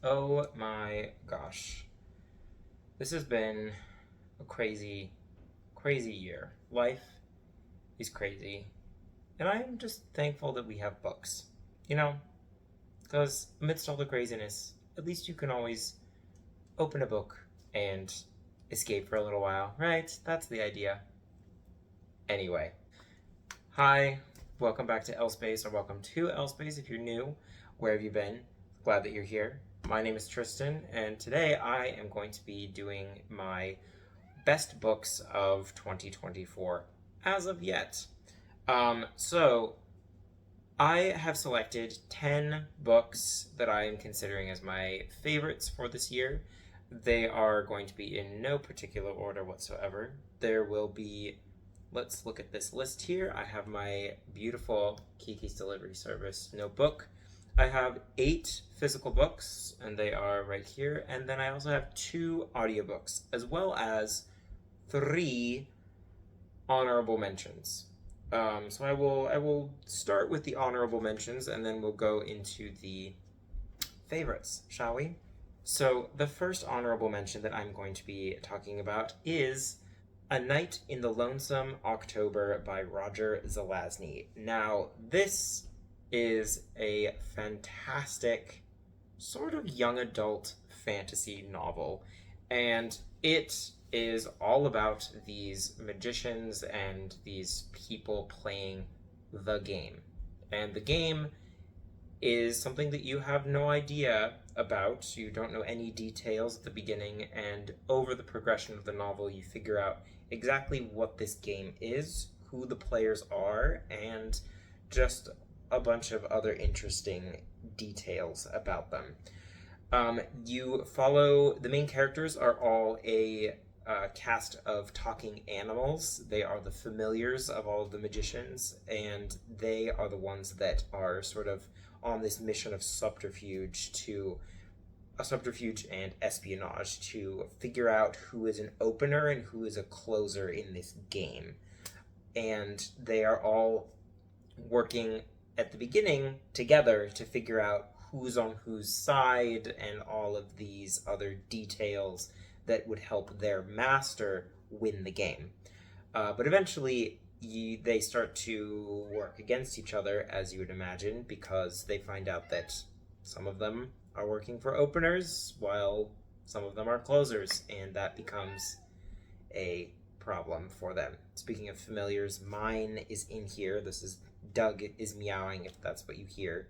Oh my gosh. This has been a crazy, crazy year. Life is crazy. And I'm just thankful that we have books. You know, because amidst all the craziness, at least you can always open a book and escape for a little while, right? That's the idea. Anyway, hi, welcome back to L Space, or welcome to L Space if you're new. Where have you been? Glad that you're here. My name is Tristan, and today I am going to be doing my best books of 2024 as of yet. So I have selected 10 books that I am considering as my favorites for this year. They are going to be in no particular order whatsoever. There will be, let's look at this list here. I have my beautiful Kiki's Delivery Service notebook. I have 8 physical books, and they are right here. And then I also have 2 audiobooks, as well as 3 honorable mentions. So I will start with the honorable mentions, and then we'll go into the favorites, shall we? So the first honorable mention that I'm going to be talking about is A Night in the Lonesome October by Roger Zelazny. Now, this is a fantastic sort of young adult fantasy novel, and it is all about these magicians and these people playing the game. And the game is something that you have no idea about. You don't know any details at the beginning, and over the progression of the novel, you figure out exactly what this game is, who the players are, and just a bunch of other interesting details about them. You follow, the main characters are all a cast of talking animals. They are the familiars of all of the magicians, and they are the ones that are sort of on this mission of subterfuge and espionage to figure out who is an opener and who is a closer in this game. And they are all working at the beginning together to figure out who's on whose side and all of these other details that would help their master win the game. But eventually, they start to work against each other, as you would imagine, because they find out that some of them are working for openers while some of them are closers, and that becomes a problem for them. Speaking of familiars, mine is in here. This is Doug is meowing, if that's what you hear.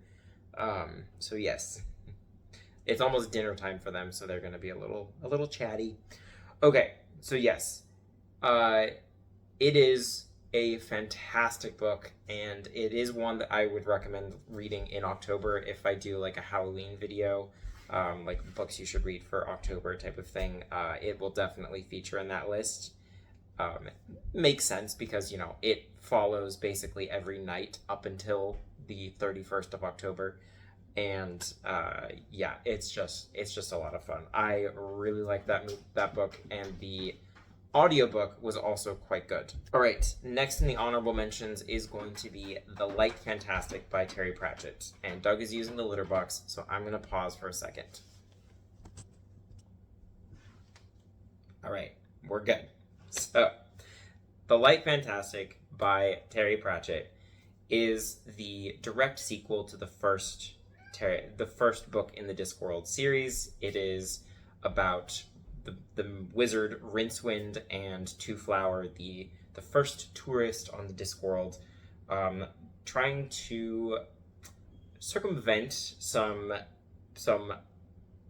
So yes, it's almost dinner time for them, so they're going to be a little chatty. Okay, so yes, it is a fantastic book, and it is one that I would recommend reading in October if I do like a Halloween video, like books you should read for October type of thing. It will definitely feature in that list. Makes sense because, you know, it follows basically every night up until the 31st of October. And yeah, it's just a lot of fun. I really like that book, and the audiobook was also quite good. All right, next in the honorable mentions is going to be The Light Fantastic by Terry Pratchett. And Doug is using the litter box, so I'm going to pause for a second. All right, we're good. So, The Light Fantastic by Terry Pratchett is the direct sequel to the first book in the Discworld series. It is about the wizard Rincewind and Two Flower, the first tourist on the Discworld, trying to circumvent some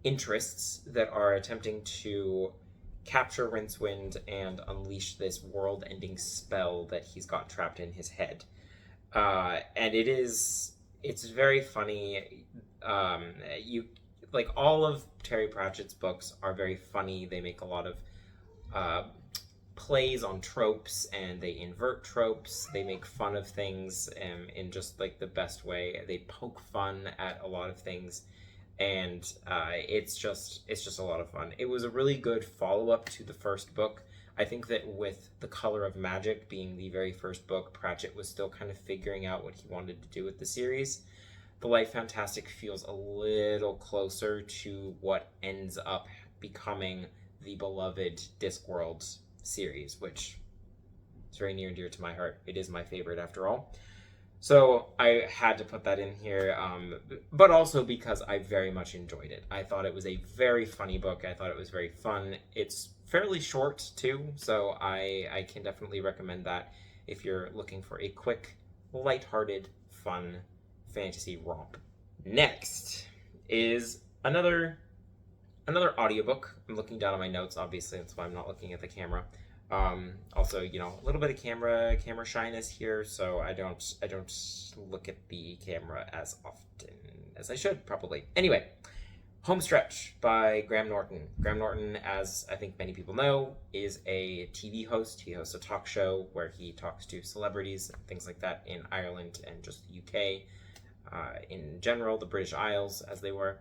interests that are attempting to capture Rincewind and unleash this world-ending spell that he's got trapped in his head. And it's very funny. You like all of Terry Pratchett's books are very funny. They make a lot of plays on tropes, and they invert tropes. They make fun of things in just like the best way. They poke fun at a lot of things, and it's just a lot of fun. It was a really good follow-up to the first book. I think that with The Color of Magic being the very first book, Pratchett was still kind of figuring out what he wanted to do with the series. The Light Fantastic feels a little closer to what ends up becoming the beloved Discworld series, which is very near and dear to my heart. It is my favorite after all. So I had to put that in here, but also because I very much enjoyed it. I thought it was a very funny book. I thought it was very fun. It's fairly short, too, so I can definitely recommend that if you're looking for a quick, lighthearted, fun fantasy romp. Next is another audiobook. I'm looking down at my notes, obviously, that's why I'm not looking at the camera. Also, you know, a little bit of camera shyness here, so I don't look at the camera as often as I should, probably. Anyway, Homestretch by Graham Norton. Graham Norton, as I think many people know, is a TV host. He hosts a talk show where he talks to celebrities and things like that in Ireland and just the UK, in general, the British Isles, as they were.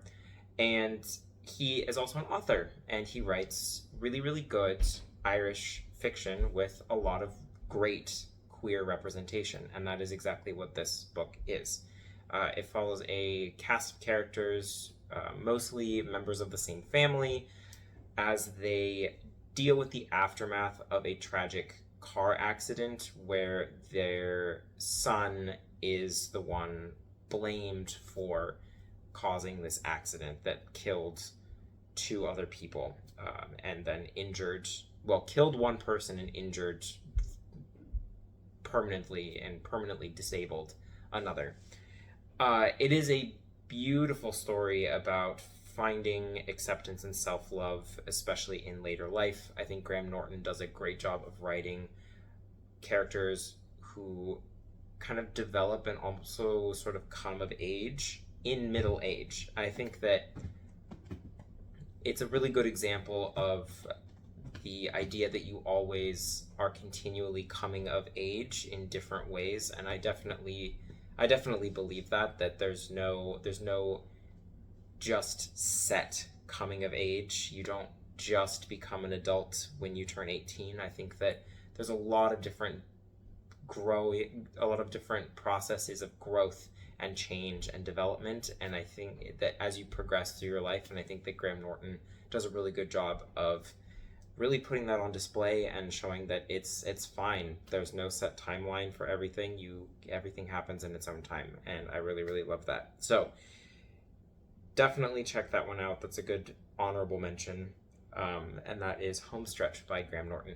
And he is also an author, and he writes really, really good Irish fiction with a lot of great queer representation, and that is exactly what this book is. It follows a cast of characters, mostly members of the same family, as they deal with the aftermath of a tragic car accident where their son is the one blamed for causing this accident that killed two other people, and then killed one person and injured permanently disabled another. It is a beautiful story about finding acceptance and self-love, especially in later life. I think Graham Norton does a great job of writing characters who kind of develop and also sort of come of age in middle age. I think that it's a really good example of the idea that you always are continually coming of age in different ways, and I definitely believe that there's no just set coming of age. You don't just become an adult when you turn 18. I think that there's a lot of different processes of growth and change and development, and I think that as you progress through your life, and I think that Graham Norton does a really good job of really putting that on display and showing that it's fine. There's no set timeline for everything. Everything happens in its own time, and I really, really love that. So definitely check that one out. That's a good honorable mention, and that is Homestretch by Graham Norton.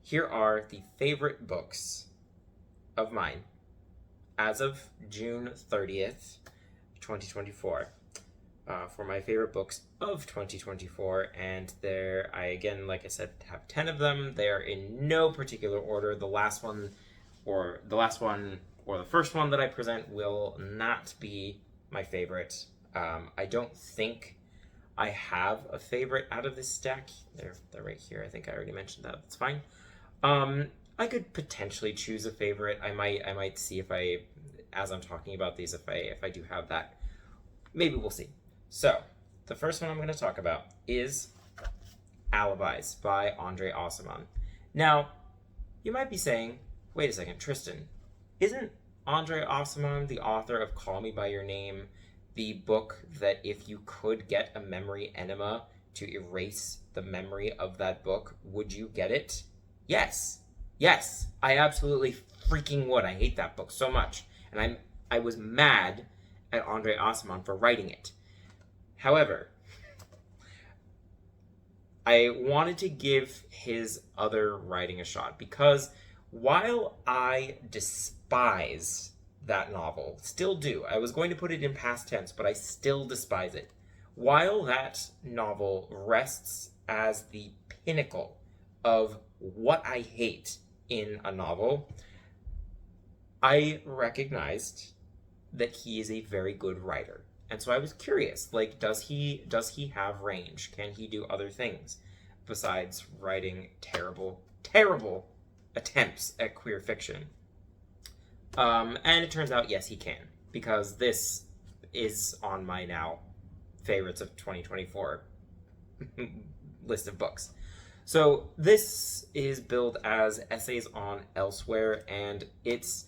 Here are the favorite books of mine as of June 30th, 2024. For my favorite books of 2024, and like I said, have 10 of them. They are in no particular order. The first one that I present will not be my favorite. I don't think I have a favorite out of this stack. They're right here. I think I already mentioned that. That's fine. I could potentially choose a favorite. I might see as I'm talking about these, if I do have that. Maybe we'll see. So, the first one I'm going to talk about is Alibis by Andre Aciman. Now, you might be saying, wait a second, Tristan, isn't Andre Aciman the author of Call Me By Your Name, the book that if you could get a memory enema to erase the memory of that book, would you get it? Yes, I absolutely freaking would. I hate that book so much, and I was mad at Andre Aciman for writing it. However, I wanted to give his other writing a shot because while I despise that novel, still do, I was going to put it in past tense, but I still despise it. While that novel rests as the pinnacle of what I hate in a novel, I recognized that he is a very good writer. And so I was curious, does he have range? Can he do other things besides writing terrible attempts at queer fiction? And it turns out, yes, he can, because this is on my now favorites of 2024 list of books. So this is billed as Essays on Elsewhere, and it's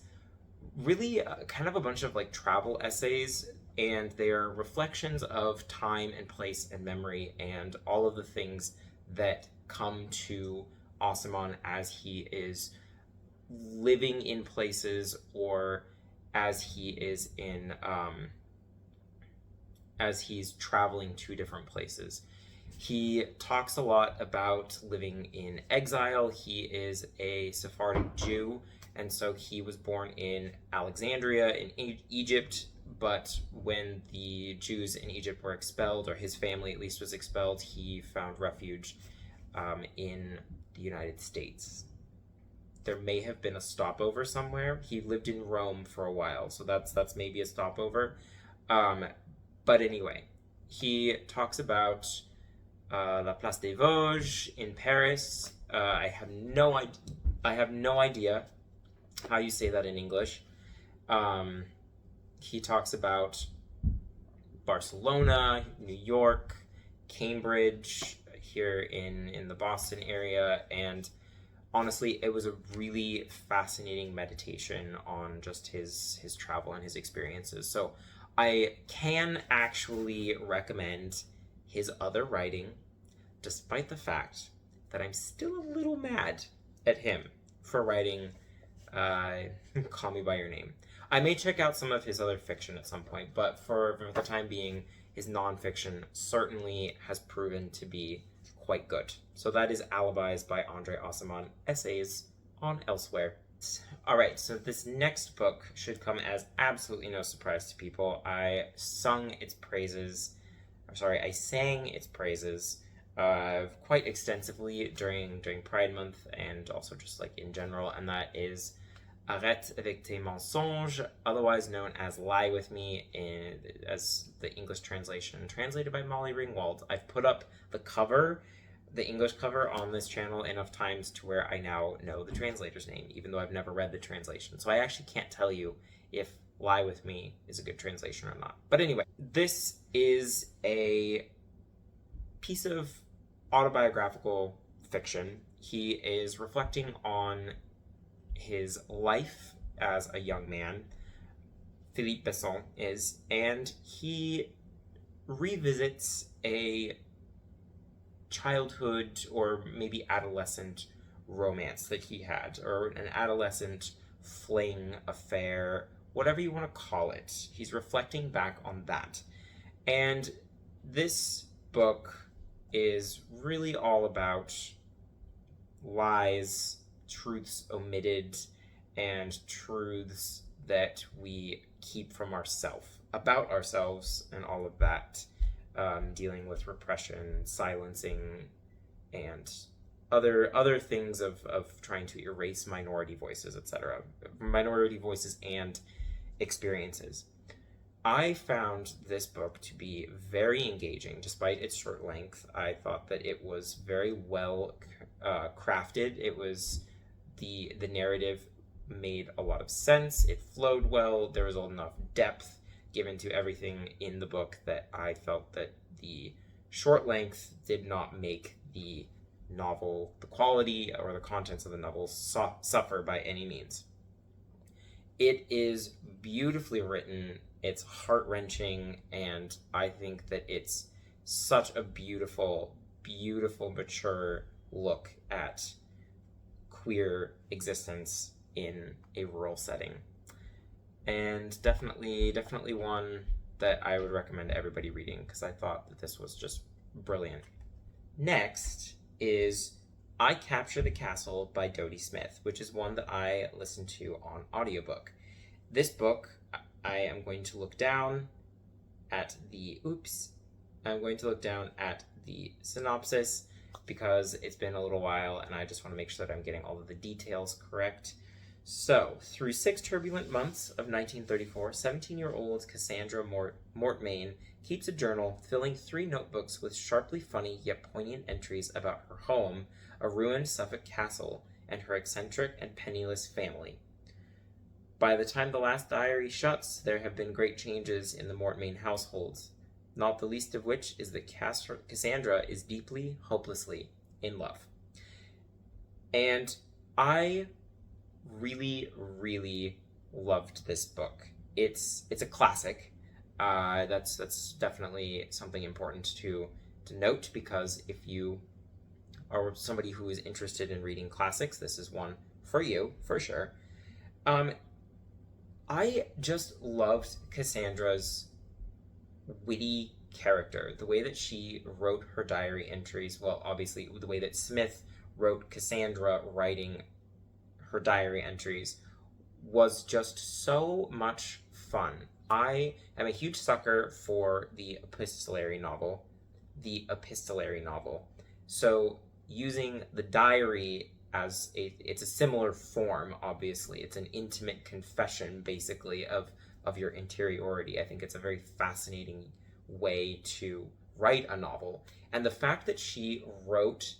really kind of a bunch of like travel essays, and they are reflections of time and place and memory and all of the things that come to Aciman as he is living in places, or as he is in as he's traveling to different places. He talks a lot about living in exile. He is a Sephardic Jew, and so he was born in Alexandria in Egypt, but when the Jews in Egypt were expelled, or his family at least was expelled, he found refuge in the United States. There may have been a stopover somewhere. He lived in Rome for a while, so that's maybe a stopover. But anyway, he talks about La Place des Vosges in Paris. I have no idea how you say that in English. He talks about Barcelona, New York, Cambridge, here in the Boston area, and honestly, it was a really fascinating meditation on just his travel and his experiences. So I can actually recommend his other writing, despite the fact that I'm still a little mad at him for writing Call Me By Your Name. I may check out some of his other fiction at some point, but for the time being, his nonfiction certainly has proven to be quite good. So that is Alibis by Andre Aciman, essays on Elsewhere. Alright, so this next book should come as absolutely no surprise to people. I sang its praises quite extensively during Pride Month, and also just like in general, and that is Arrete, avec, mensonges, otherwise known as Lie With Me, as the English translation, translated by Molly Ringwald. I've put up the English cover on this channel enough times to where I now know the translator's name, even though I've never read the translation. So I actually can't tell you if Lie With Me is a good translation or not. But anyway, this is a piece of autobiographical fiction. He is reflecting on his life as a young man, Philippe Besson is, and he revisits a childhood or maybe adolescent romance that he had, or an adolescent fling, affair, whatever you want to call it. He's reflecting back on that. And this book is really all about lies, truths omitted, and truths that we keep from ourselves, about ourselves, and all of that. Dealing with repression, silencing, and other things of trying to erase minority voices, etc. Minority voices and experiences. I found this book to be very engaging, despite its short length. I thought that it was very well crafted. It was the narrative made a lot of sense. It flowed well. There was enough depth given to everything in the book that I felt that the short length did not make the novel, the quality or the contents of the novel suffer by any means. It is beautifully written, it's heart-wrenching, and I think that it's such a beautiful, mature look at queer existence in a rural setting. And definitely one that I would recommend everybody reading, because I thought that this was just brilliant. Next is I Capture the Castle by Dodie Smith, which is one that I listened to on audiobook. This book, I am going to look down at the synopsis, because it's been a little while and I just want to make sure that I'm getting all of the details correct. So, through 6 turbulent months of 1934, 17-year-old Cassandra Mortmain keeps a journal filling 3 notebooks with sharply funny yet poignant entries about her home, a ruined Suffolk castle, and her eccentric and penniless family. By the time the last diary shuts, there have been great changes in the Mortmain households, not the least of which is that Cassandra is deeply, hopelessly in love. And I really loved this book. It's a classic. That's definitely something important to note, because if you are somebody who is interested in reading classics, this is one for you, for sure. I just loved Cassandra's witty character, the way that she wrote her diary entries. Well, obviously, the way that Smith wrote Cassandra writing her diary entries was just so much fun. I am a huge sucker for the epistolary novel. So using the diary as it's a similar form, obviously. It's an intimate confession, basically, of your interiority. I think it's a very fascinating way to write a novel. And the fact that she wrote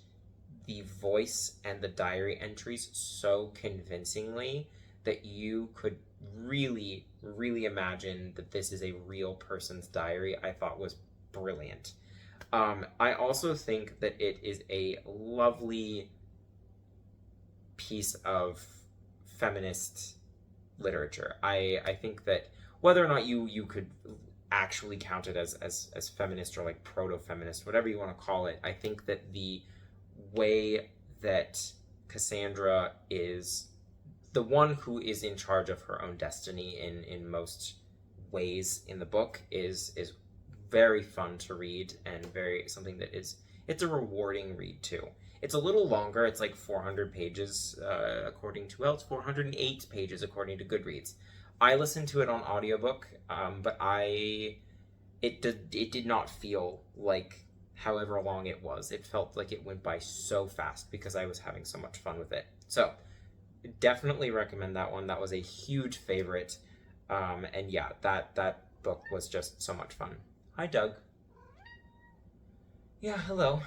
the voice and the diary entries so convincingly that you could really, really imagine that this is a real person's diary, I thought was brilliant. I also think that it is a lovely piece of feminist literature. I think that whether or not you could actually count it as feminist or like proto-feminist, whatever you want to call it, I think that the way that Cassandra is the one who is in charge of her own destiny in most ways in the book is very fun to read, and very something that it's a rewarding read too. It's a little longer. It's like 400 pages according to, well, it's 408 pages according to Goodreads. I listened to it on audiobook, but it did not feel like however long it was. It felt like it went by so fast because I was having so much fun with it. So definitely recommend that one. That was a huge favorite. And yeah, that book was just so much fun. Hi, Doug. Yeah, hello.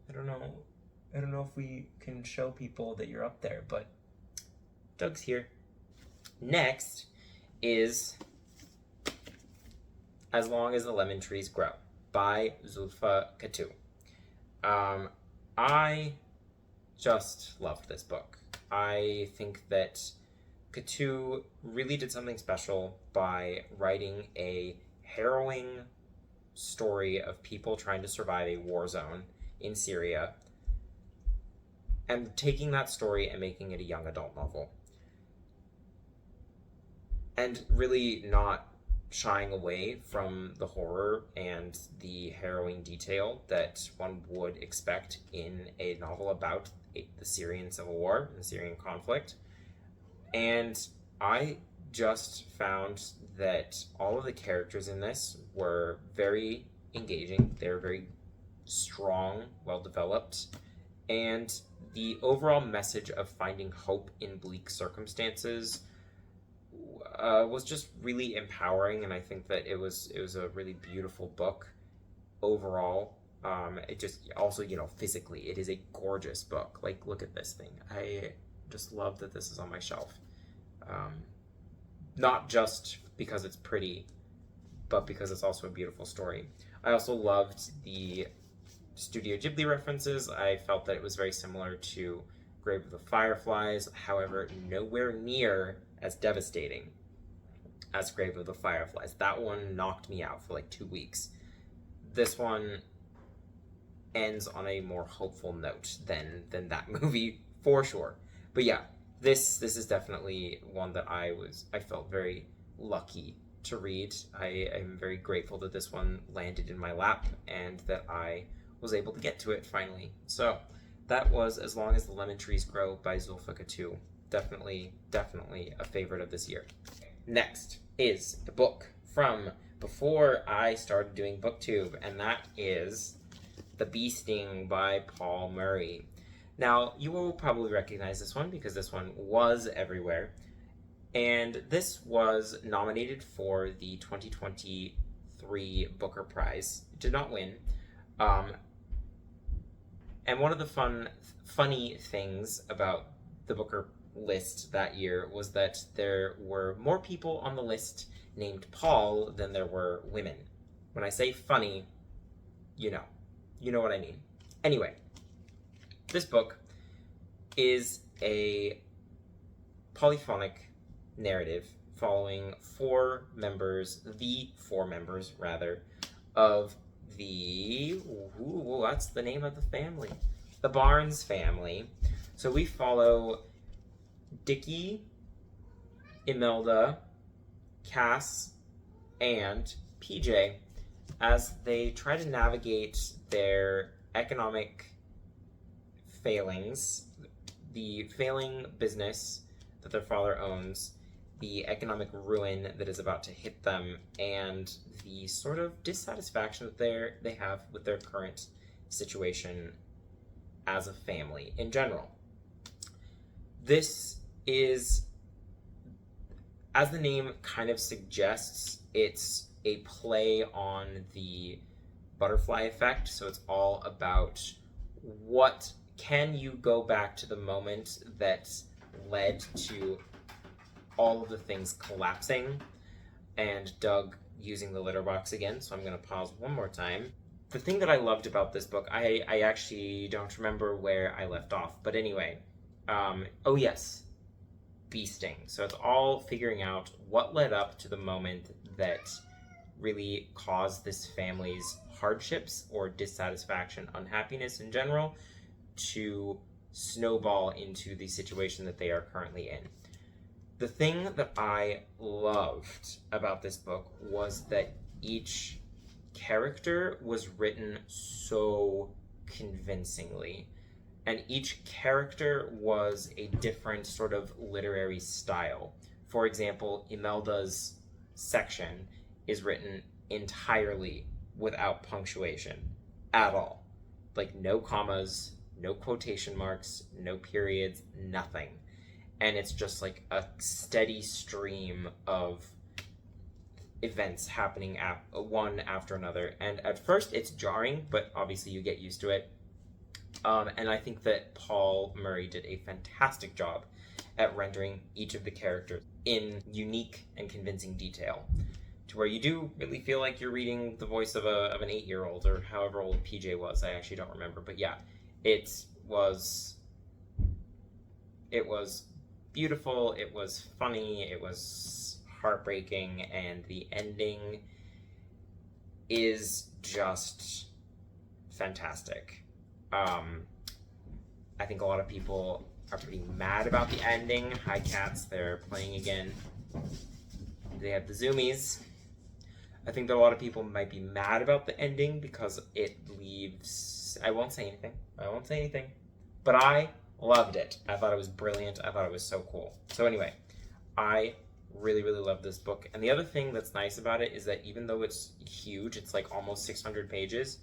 I don't know if we can show people that you're up there, but Doug's here. Next is As Long as the Lemon Trees Grow by Zoulfa Katouh. I just loved this book. I think that Katouh really did something special by writing a harrowing story of people trying to survive a war zone in Syria, and taking that story and making it a young adult novel. And really not shying away from the horror and the harrowing detail that one would expect in a novel about the Syrian civil war and the Syrian conflict. And I just found that all of the characters in this were very engaging. They were very strong, well developed, and the overall message of finding hope in bleak circumstances was just really empowering, and I think that it was a really beautiful book overall. It just also, physically, it is a gorgeous book. Like, look at this thing. I just love that this is on my shelf. Not just because it's pretty, but because it's also a beautiful story. I also loved the Studio Ghibli references. I felt that it was very similar to Grave of the Fireflies, however, nowhere near as devastating as Grave of the Fireflies. That one knocked me out for like 2 weeks. This one ends on a more hopeful note than that movie, for sure. But yeah, this is definitely one that I felt very lucky to read. I am very grateful that this one landed in my lap and that I was able to get to it finally. So that was As Long as the Lemon Trees Grow by Zoulfa Katouh. Definitely a favorite of this year. Next is a book from before I started doing BookTube, and that is The Bee Sting by Paul Murray. Now, you will probably recognize this one because this one was everywhere. And this was nominated for the 2023 Booker Prize. It did not win. And one of the funny things about the Booker list that year was that there were more people on the list named Paul than there were women. When I say funny, you know what I mean. Anyway, this book is a polyphonic narrative following the four members, rather, of what's the name of the family? The Barnes family. So we follow Dickie, Imelda, Cass, and PJ as they try to navigate their economic failings, the failing business that their father owns, the economic ruin that is about to hit them, and the sort of dissatisfaction that they have with their current situation as a family in general. This is, as the name kind of suggests, it's a play on the butterfly effect. So it's all about what can you go back to the moment that led to all of the things collapsing, and Doug using the litter box again. So I'm going to pause one more time. The thing that I loved about this book, I actually don't remember where I left off, but anyway, oh yes, beasting. So it's all figuring out what led up to the moment that really caused this family's hardships or dissatisfaction, unhappiness in general, to snowball into the situation that they are currently in. The thing that I loved about this book was that each character was written so convincingly, and each character was a different sort of literary style. For example, Imelda's section is written entirely without punctuation at all. Like, no commas, no quotation marks, no periods, nothing. And it's just like a steady stream of events happening one after another. And at first it's jarring, but obviously you get used to it. And I think that Paul Murray did a fantastic job at rendering each of the characters in unique and convincing detail, to where you do really feel like you're reading the voice of an 8-year-old, or however old PJ was. I actually don't remember, but yeah, it was beautiful, it was funny, it was heartbreaking, and the ending is just fantastic. I think a lot of people are pretty mad about the ending. Hi, cats, they're playing again. They have the zoomies. I think that a lot of people might be mad about the ending because it leaves... I won't say anything. But I loved it. I thought it was brilliant. I thought it was so cool. So anyway, I really, really love this book. And the other thing that's nice about it is that even though it's huge, it's like almost 600 pages.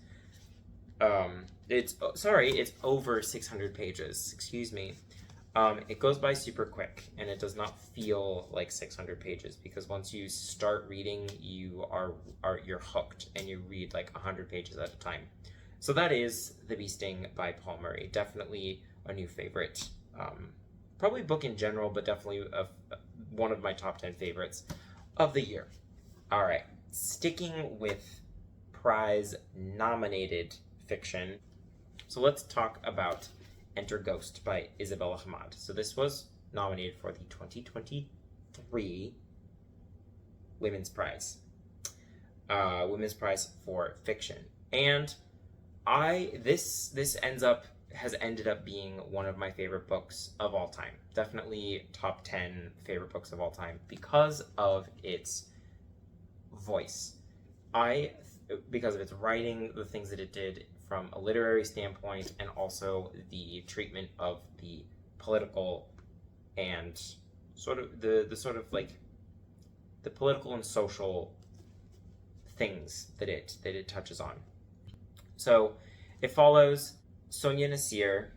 It's over 600 pages. Excuse me. It goes by super quick, and it does not feel like 600 pages, because once you start reading, you're hooked, and you read like 100 pages at a time. So that is The Bee Sting by Paul Murray. Definitely a new favorite. Probably book in general, but definitely one of my top 10 favorites of the year. All right, sticking with prize-nominated fiction. So let's talk about Enter Ghost by Isabella Hammad. So this was nominated for the 2023 Women's Prize. Women's Prize for Fiction. And this has ended up being one of my favorite books of all time. Definitely top 10 favorite books of all time because of its voice. Because of its writing, the things that it did from a literary standpoint, and also the treatment of the political and sort of the political and social things that it touches on. So it follows Sonia Nasir,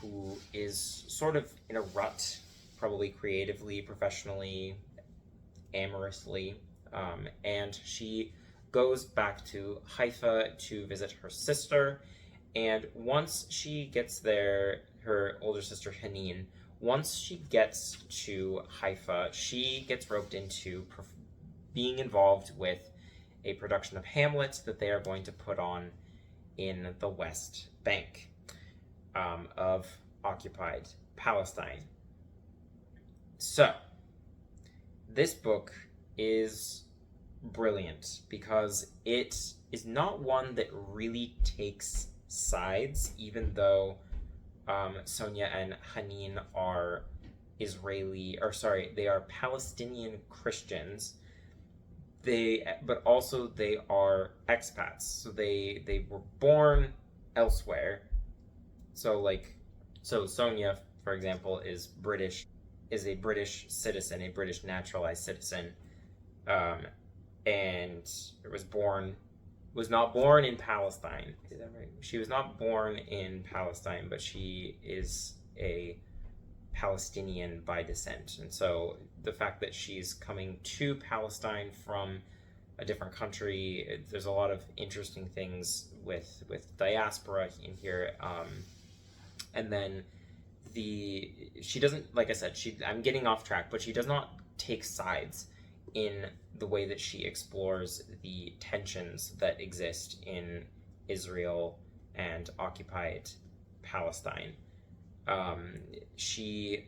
who is sort of in a rut, probably creatively, professionally, amorously, and she goes back to Haifa to visit her sister, and once she gets there, her older sister Haneen, once she gets to Haifa, she gets roped into being involved with a production of Hamlet that they are going to put on in the West Bank of occupied Palestine. So, this book is brilliant because it is not one that really takes sides, even though Sonia and Hanin are they are Palestinian Christians. But also they are expats, so they were born elsewhere. So Sonia, for example, is a British citizen, a British naturalized citizen, and was not born in Palestine. Is that right? She was not born in Palestine, but she is a Palestinian by descent. And so the fact that she's coming to Palestine from a different country, there's a lot of interesting things with diaspora in here. And then she doesn't, like I said, I'm getting off track, but she does not take sides in the way that she explores the tensions that exist in Israel and occupied Palestine. She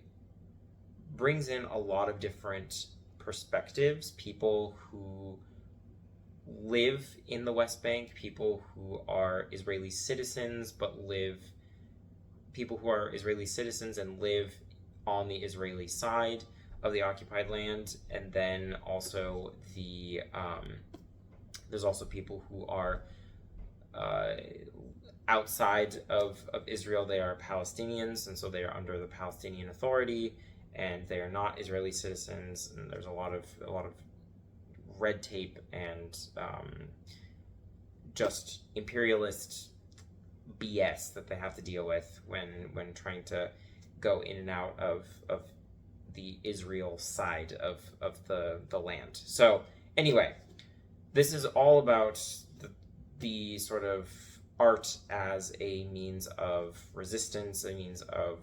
brings in a lot of different perspectives, people who live in the West Bank, people who are Israeli citizens and live on the Israeli side of the occupied land, and then also there's also people who are outside of Israel. They are Palestinians, and so they are under the Palestinian Authority, and they are not Israeli citizens. And there's a lot of red tape and just imperialist BS that they have to deal with when trying to go in and out of the Israel side of the land. So anyway, this is all about the sort of art as a means of resistance, a means of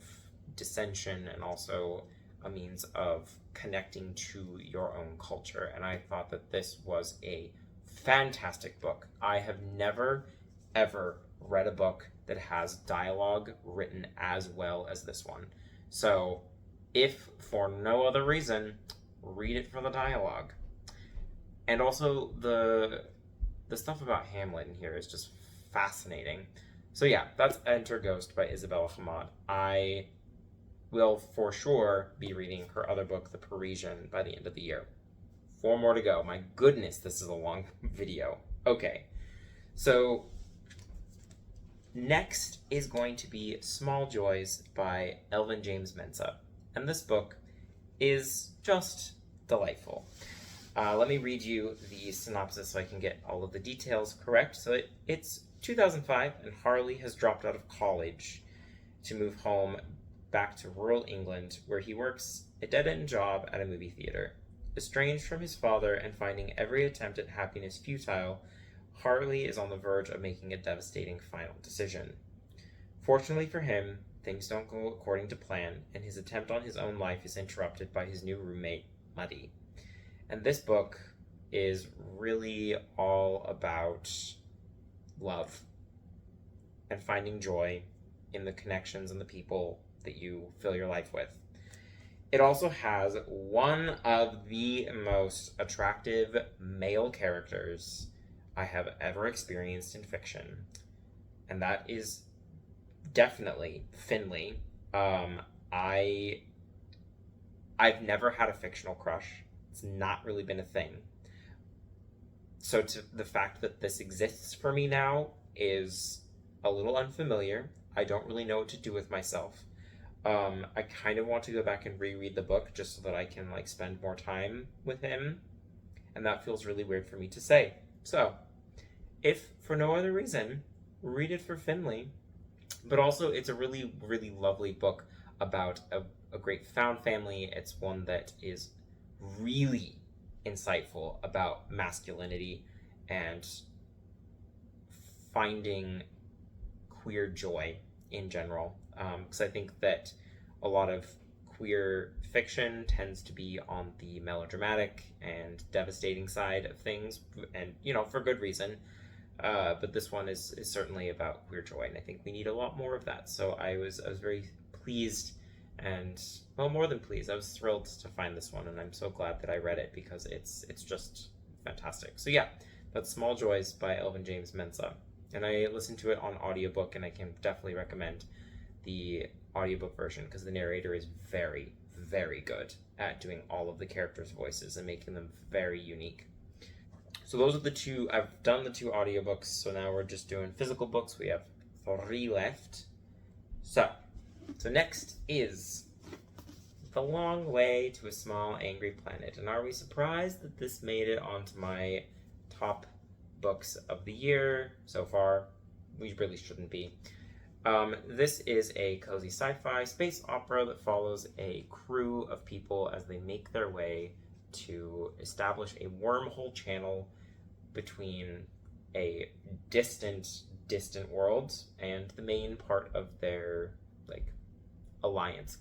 dissension, and also a means of connecting to your own culture. And I thought that this was a fantastic book. I have never, ever read a book that has dialogue written as well as this one. So, if for no other reason, read it for the dialogue. And also, the stuff about Hamlet in here is just fascinating. So yeah, that's Enter Ghost by Isabella Hammad. I will for sure be reading her other book, The Parisian, by the end of the year. 4 more to go. My goodness, this is a long video. Okay, so next is going to be Small Joys by Elvin James Mensah. And this book is just delightful. Let me read you the synopsis so I can get all of the details correct. So it's 2005, and Harley has dropped out of college to move home back to rural England, where he works a dead-end job at a movie theater. Estranged from his father and finding every attempt at happiness futile, Harley is on the verge of making a devastating final decision. Fortunately for him, things don't go according to plan, and his attempt on his own life is interrupted by his new roommate, Muddy. And this book is really all about love and finding joy in the connections and the people that you fill your life with. It also has one of the most attractive male characters I have ever experienced in fiction, and that is definitely Finley. I've never had a fictional crush. It's not really been a thing. So the fact that this exists for me now is a little unfamiliar. I don't really know what to do with myself. I kind of want to go back and reread the book just so that I can spend more time with him, and that feels really weird for me to say. So, if for no other reason, read it for Finley. But also, it's a really, really lovely book about a great found family. It's one that is really insightful about masculinity and finding queer joy in general. Because I think that a lot of queer fiction tends to be on the melodramatic and devastating side of things, and for good reason. But this one is certainly about queer joy, and I think we need a lot more of that. So I was very pleased And, well, more than pleased. I was thrilled to find this one, and I'm so glad that I read it because it's just fantastic. So yeah, that's Small Joys by Elvin James Mensah. And I listened to it on audiobook, and I can definitely recommend the audiobook version because the narrator is very, very good at doing all of the characters' voices and making them very unique. So those are the two. I've done the two audiobooks, so now we're just doing physical books. We have 3 left. So next is The Long Way to a Small Angry Planet. And are we surprised that this made it onto my top books of the year so far? We really shouldn't be. This is a cozy sci-fi space opera that follows a crew of people as they make their way to establish a wormhole channel between a distant world and the main part of their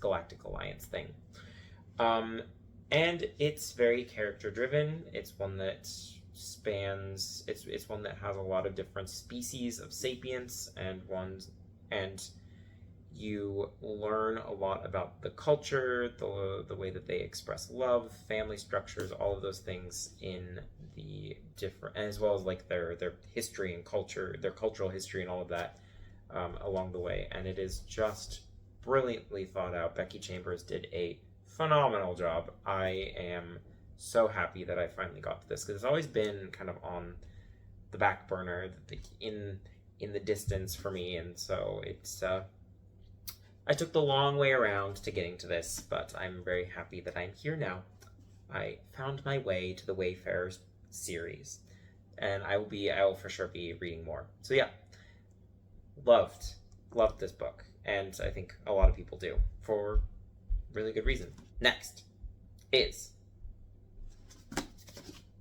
galactic alliance thing. And it's very character driven. It's one that spans. It's one that has a lot of different species of sapience and you learn a lot about the culture, the way that they express love, family structures, all of those things in the different, as well as their history and culture, their cultural history and all of that along the way. And it is just brilliantly thought out. Becky Chambers did a phenomenal job. I am so happy that I finally got to this because it's always been kind of on the back burner, in the distance for me, and so it's I took the long way around to getting to this, but I'm very happy that I'm here now. I found my way to the Wayfarers series, and I will for sure be reading more. So yeah, loved this book, and I think a lot of people do for really good reason. Next is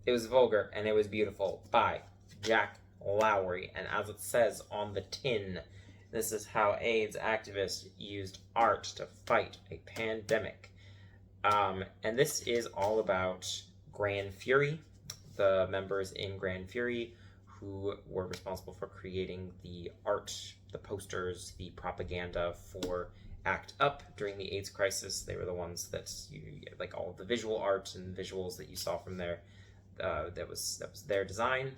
It Was Vulgar and It Was Beautiful by Jack Lowery, and as it says on the tin, this is how AIDS activists used art to fight a pandemic. And this is all about Grand Fury, the members in Grand Fury who were responsible for creating the art, the posters, the propaganda for ACT UP during the AIDS crisis. They were the ones that all of the visual art and visuals that you saw from there. That was their design.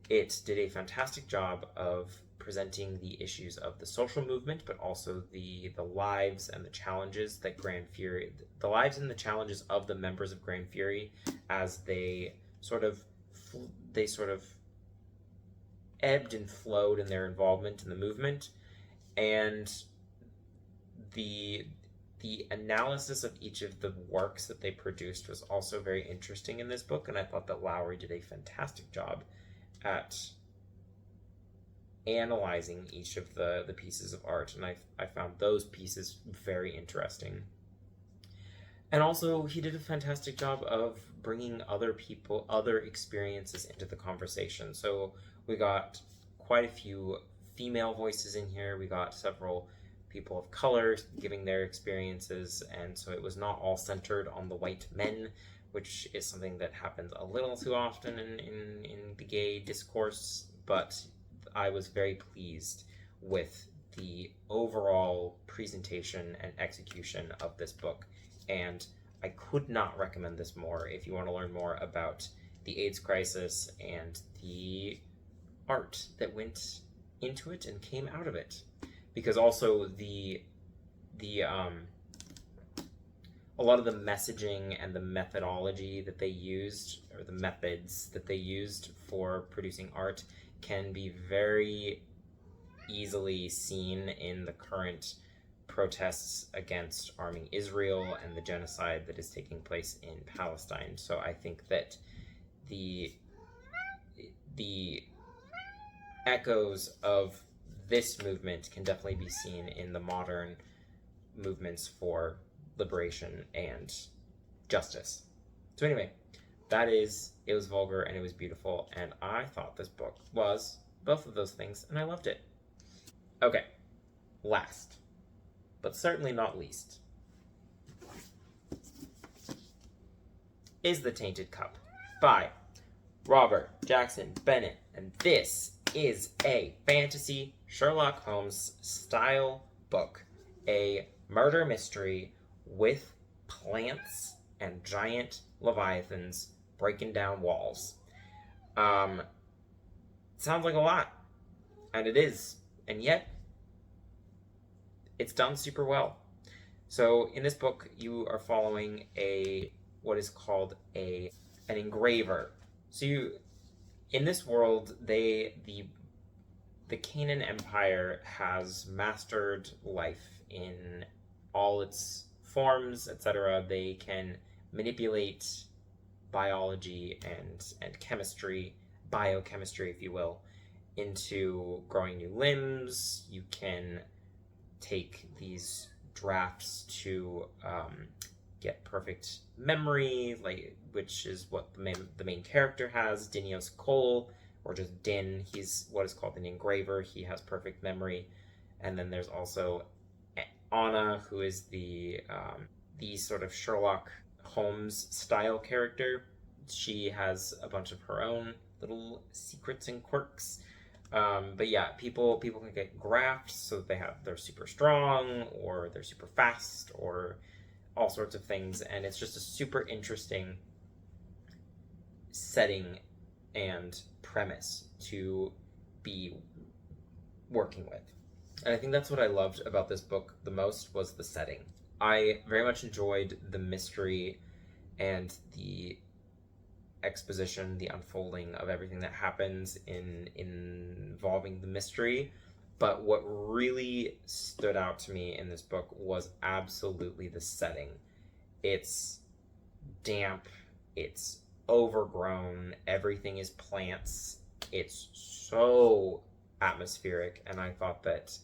It did a fantastic job of presenting the issues of the social movement, but also the lives and the challenges that the lives and the challenges of the members of Grand Fury as they sort of ebbed and flowed in their involvement in the movement, and the analysis of each of the works that they produced was also very interesting in this book, and I thought that Lowery did a fantastic job at analyzing each of the pieces of art, and I found those pieces very interesting. And also, he did a fantastic job of bringing other experiences into the conversation. So we got quite a few female voices in here. We got several people of color giving their experiences, and so it was not all centered on the white men, which is something that happens a little too often in the gay discourse, but I was very pleased with the overall presentation and execution of this book, and I could not recommend this more if you want to learn more about the AIDS crisis and the art that went into it and came out of it. Because also a lot of the messaging and the methodology that they used, or the methods that they used for producing art, can be very easily seen in the current protests against arming Israel and the genocide that is taking place in Palestine. So I think that the echoes of this movement can definitely be seen in the modern movements for liberation and justice. So anyway, that is It Was Vulgar and It Was Beautiful, and I thought this book was both of those things, and I loved it. Okay, last, but certainly not least, is The Tainted Cup by Robert Jackson Bennett, and this is a fantasy Sherlock Holmes style book, a murder mystery with plants and giant leviathans breaking down walls. Sounds like a lot, and it is, and yet it's done super well. So in this book, you are following what is called an engraver. So in this world, the Canaan Empire has mastered life in all its forms, etc. They can manipulate biology and chemistry, biochemistry, if you will, into growing new limbs. You can take these drafts to get perfect memory, which is what the main character has, Dinios Cole, or just Din. He's what is called an engraver. He has perfect memory. And then there's also Anna, who is the sort of Sherlock Holmes style character. She has a bunch of her own little secrets and quirks. But yeah, people can get grafts so that they're super strong, or they're super fast, or all sorts of things, and it's just a super interesting setting and premise to be working with. And I think that's what I loved about this book the most, was the setting. I very much enjoyed the mystery and the exposition, the unfolding of everything that happens involving the mystery. But what really stood out to me in this book was absolutely the setting. It's damp, it's overgrown, everything is plants. It's so atmospheric, and I thought that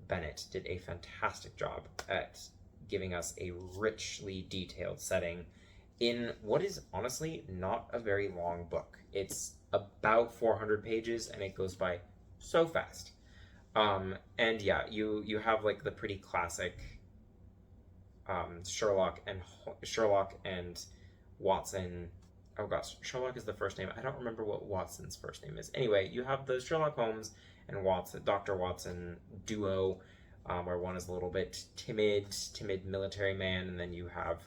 Bennett did a fantastic job at giving us a richly detailed setting in what is honestly not a very long book. It's about 400 pages, and it goes by so fast. And yeah, you have like the pretty classic Sherlock and Watson. Oh gosh, Sherlock is the first name. I don't remember what Watson's first name is. Anyway, you have the Sherlock Holmes and Dr. Watson duo, where one is a little bit timid military man, and then you have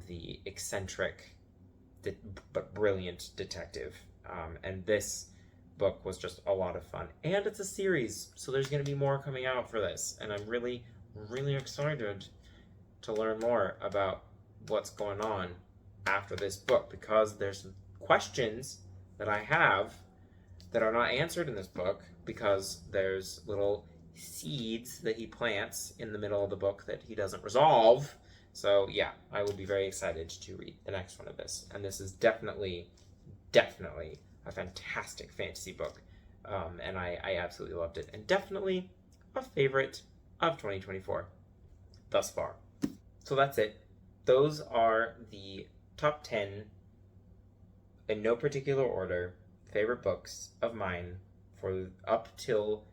the eccentric but brilliant detective. And this book was just a lot of fun, and it's a series, so there's going to be more coming out for this, and I'm really excited to learn more about what's going on after this book, because there's some questions that I have that are not answered in this book, because there's little seeds that he plants in the middle of the book that he doesn't resolve. So yeah, I will be very excited to read the next one of this, and this is definitely a fantastic fantasy book, and I absolutely loved it, and definitely a favorite of 2024 thus far. So that's it. Those are the top 10, in no particular order, favorite books of mine for up till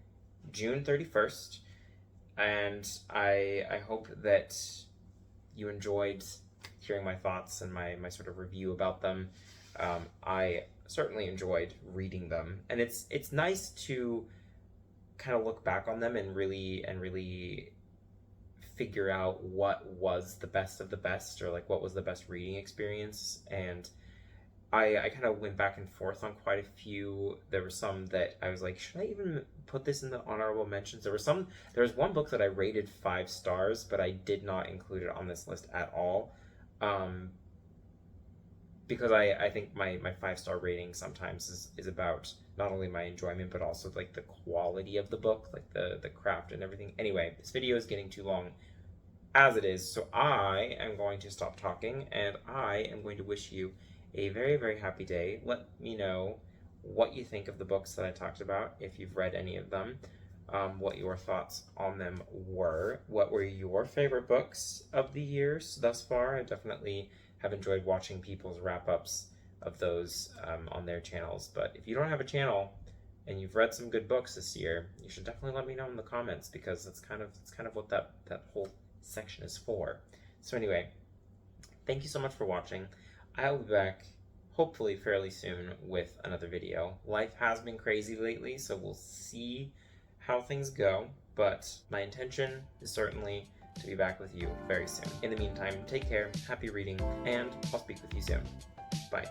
June 31st, and I hope that you enjoyed hearing my thoughts and my sort of review about them. I certainly enjoyed reading them, and it's nice to kind of look back on them and really figure out what was the best of the best, or like what was the best reading experience. And I kind of went back and forth on quite a few. There were some that I was like, should I even put this in the honorable mentions? There was one book that I rated 5 stars, but I did not include it on this list at all. Because I think my 5-star rating sometimes is about not only my enjoyment, but also like the quality of the book, like the craft and everything. Anyway, this video is getting too long as it is, so I am going to stop talking, and I am going to wish you a very happy day. Let me know what you think of the books that I talked about, if you've read any of them, what your thoughts on them were. What were your favorite books of the year thus far? I definitely have enjoyed watching people's wrap-ups of those on their channels. But if you don't have a channel and you've read some good books this year, you should definitely let me know in the comments, because that's kind of what that whole section is for. So anyway, thank you so much for watching. I'll be back hopefully fairly soon with another video. Life has been crazy lately, so we'll see how things go, but my intention is certainly to be back with you very soon. In the meantime, take care, happy reading, and I'll speak with you soon. Bye.